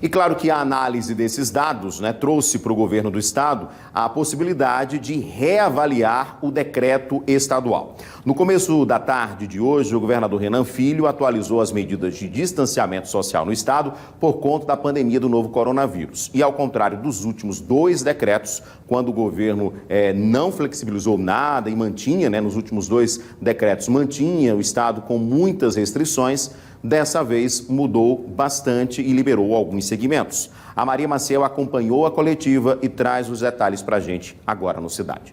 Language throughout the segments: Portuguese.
E claro que a análise desses dados, trouxe para o governo do estado a possibilidade de reavaliar o decreto estadual. No começo da tarde de hoje, o governador Renan Filho atualizou as medidas de distanciamento social no estado por conta da pandemia do novo coronavírus. E ao contrário dos últimos 2 decretos, quando o governo não flexibilizou nada e mantinha, nos últimos 2 decretos, mantinha o estado com muitas restrições, dessa vez mudou bastante e liberou alguns segmentos. A Maria Maciel acompanhou a coletiva e traz os detalhes para a gente agora no Cidade.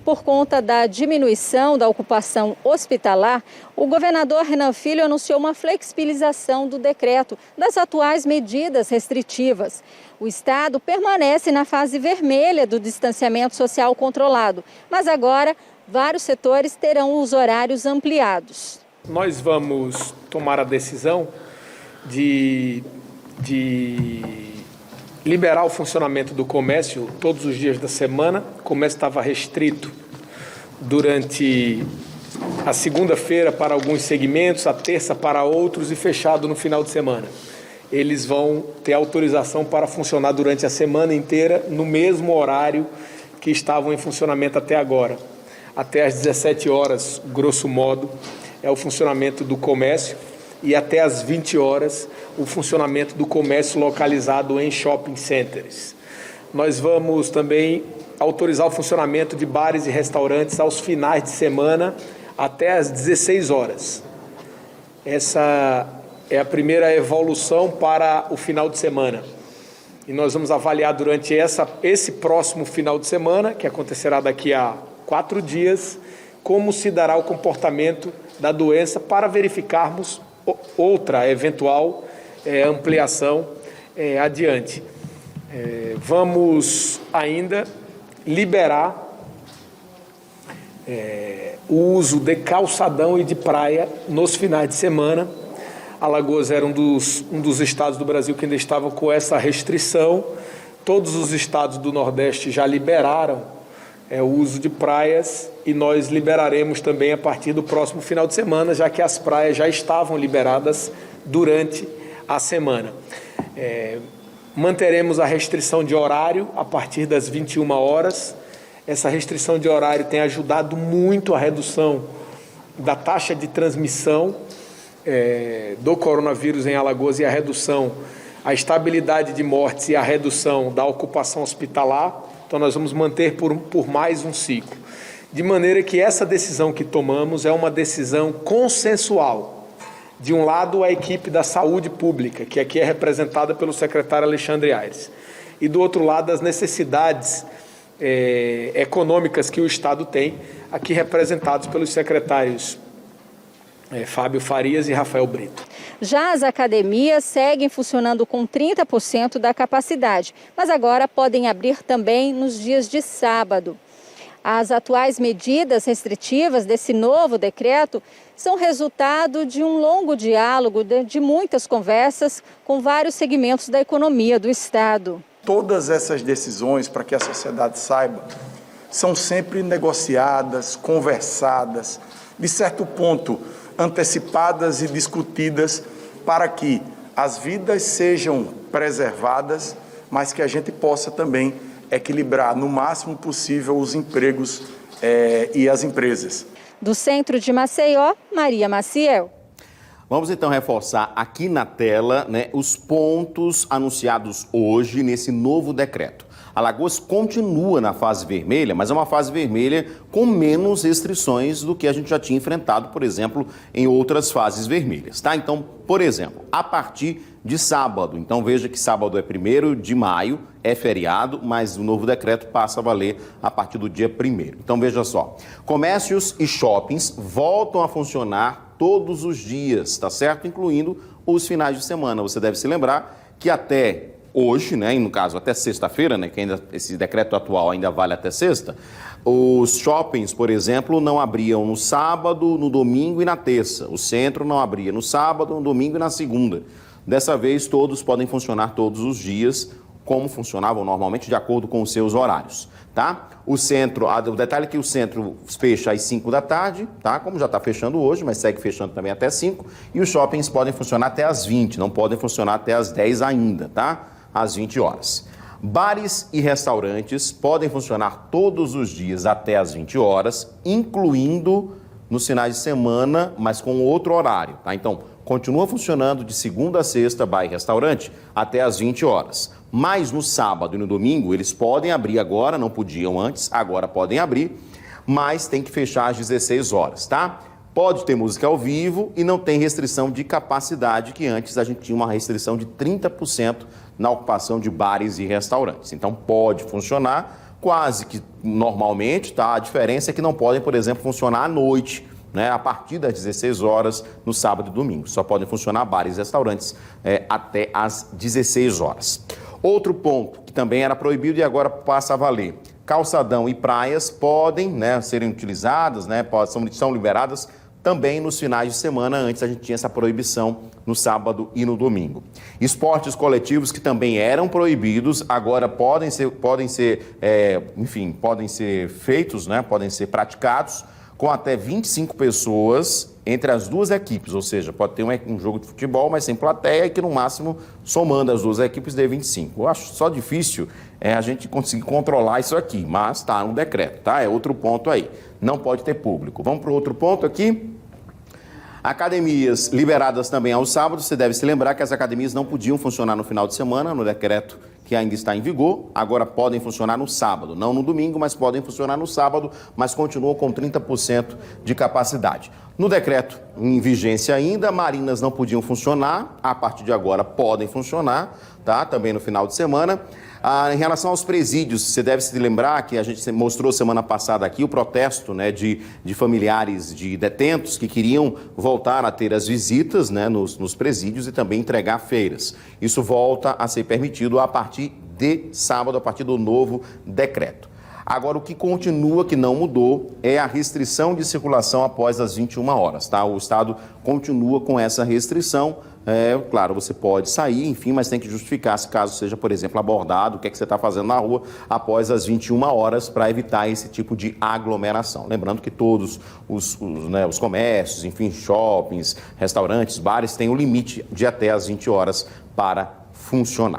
Por conta da diminuição da ocupação hospitalar, o governador Renan Filho anunciou uma flexibilização do decreto das atuais medidas restritivas. O estado permanece na fase vermelha do distanciamento social controlado, mas agora vários setores terão os horários ampliados. Nós vamos tomar a decisão de liberar o funcionamento do comércio todos os dias da semana. O comércio estava restrito durante a segunda-feira para alguns segmentos, a terça para outros e fechado no final de semana. Eles vão ter autorização para funcionar durante a semana inteira no mesmo horário que estavam em funcionamento até agora. Até às 17 horas, grosso modo, é o funcionamento do comércio e até às 20 horas o funcionamento do comércio localizado em shopping centers. Nós vamos também autorizar o funcionamento de bares e restaurantes aos finais de semana até às 16 horas. Essa é a primeira evolução para o final de semana. E nós vamos avaliar durante esse próximo final de semana, que acontecerá daqui a 4 dias, como se dará o comportamento da doença para verificarmos outra eventual ampliação adiante. Vamos ainda liberar o uso de calçadão e de praia nos finais de semana. Alagoas era um dos estados do Brasil que ainda estava com essa restrição. Todos os estados do Nordeste já liberaram o uso de praias e nós liberaremos também a partir do próximo final de semana, já que as praias já estavam liberadas durante a semana. Manteremos a restrição de horário a partir das 21 horas. Essa restrição de horário tem ajudado muito a redução da taxa de transmissão do coronavírus em Alagoas e a estabilidade de mortes e a redução da ocupação hospitalar. Então nós vamos manter por mais um ciclo. De maneira que essa decisão que tomamos é uma decisão consensual. De um lado, a equipe da saúde pública, que aqui é representada pelo secretário Alexandre Aires. E do outro lado, as necessidades econômicas que o Estado tem, aqui representados pelos secretários Fábio Farias e Rafael Brito. Já as academias seguem funcionando com 30% da capacidade, mas agora podem abrir também nos dias de sábado. As atuais medidas restritivas desse novo decreto são resultado de um longo diálogo, de muitas conversas com vários segmentos da economia do Estado. Todas essas decisões, para que a sociedade saiba, são sempre negociadas, conversadas, de certo ponto, antecipadas e discutidas para que as vidas sejam preservadas, mas que a gente possa também equilibrar no máximo possível os empregos e as empresas. Do centro de Maceió, Maria Maciel. Vamos então reforçar aqui na tela os pontos anunciados hoje nesse novo decreto. Alagoas continua na fase vermelha, mas é uma fase vermelha com menos restrições do que a gente já tinha enfrentado, por exemplo, em outras fases vermelhas, tá? Então, por exemplo, a partir de sábado, então veja que sábado é 1º de maio, é feriado, mas o novo decreto passa a valer a partir do dia 1º. Então veja só, comércios e shoppings voltam a funcionar todos os dias, tá certo? Incluindo os finais de semana. Você deve se lembrar que até hoje, e no caso até sexta-feira, que ainda esse decreto atual ainda vale até sexta, os shoppings, por exemplo, não abriam no sábado, no domingo e na terça. O centro não abria no sábado, no domingo e na segunda. Dessa vez, todos podem funcionar todos os dias, como funcionavam normalmente, de acordo com os seus horários, tá? O centro, o detalhe é que o centro fecha às 5 da tarde, tá? Como já está fechando hoje, mas segue fechando também até 5, e os shoppings podem funcionar até às 20, não podem funcionar até às 10 ainda, tá? Às 20 horas. Bares e restaurantes podem funcionar todos os dias até às 20 horas, incluindo nos finais de semana, mas com outro horário, tá? Então, continua funcionando de segunda a sexta, bar e restaurante, até às 20 horas. Mas no sábado e no domingo, eles podem abrir agora, não podiam antes, agora podem abrir, mas tem que fechar às 16 horas, tá? Pode ter música ao vivo e não tem restrição de capacidade, que antes a gente tinha uma restrição de 30% na ocupação de bares e restaurantes. Então, pode funcionar quase que normalmente, tá? A diferença é que não podem, por exemplo, funcionar à noite, né, a partir das 16 horas no sábado e domingo. Só podem funcionar bares e restaurantes até às 16 horas. Outro ponto que também era proibido e agora passa a valer. Calçadão e praias podem, né, serem utilizadas, né, são liberadas também nos finais de semana. Antes a gente tinha essa proibição no sábado e no domingo. Esportes coletivos que também eram proibidos, agora podem ser feitos, né, podem ser praticados com até 25 pessoas entre as duas equipes, ou seja, pode ter um jogo de futebol, mas sem plateia, que no máximo, somando as duas equipes, dê 25. Eu acho só difícil a gente conseguir controlar isso aqui, mas está no decreto, tá? É outro ponto aí. Não pode ter público. Vamos para o outro ponto aqui. Academias liberadas também aos sábados. Você deve se lembrar que as academias não podiam funcionar no final de semana, no decreto que ainda está em vigor. Agora podem funcionar no sábado, não no domingo, mas podem funcionar no sábado, mas continuam com 30% de capacidade. No decreto em vigência ainda, marinas não podiam funcionar, a partir de agora podem funcionar, tá? Também no final de semana. Em relação aos presídios, você deve se lembrar que a gente mostrou semana passada aqui o protesto, né, de familiares de detentos que queriam voltar a ter as visitas, né, nos presídios e também entregar feiras. Isso volta a ser permitido a partir de sábado, a partir do novo decreto. Agora, o que continua, que não mudou, é a restrição de circulação após as 21 horas, tá? O Estado continua com essa restrição. Claro, você pode sair, enfim, mas tem que justificar se caso seja, por exemplo, abordado, o que é que você está fazendo na rua após as 21 horas para evitar esse tipo de aglomeração. Lembrando que todos os comércios, enfim, shoppings, restaurantes, bares, têm o limite de até as 20 horas para funcionar.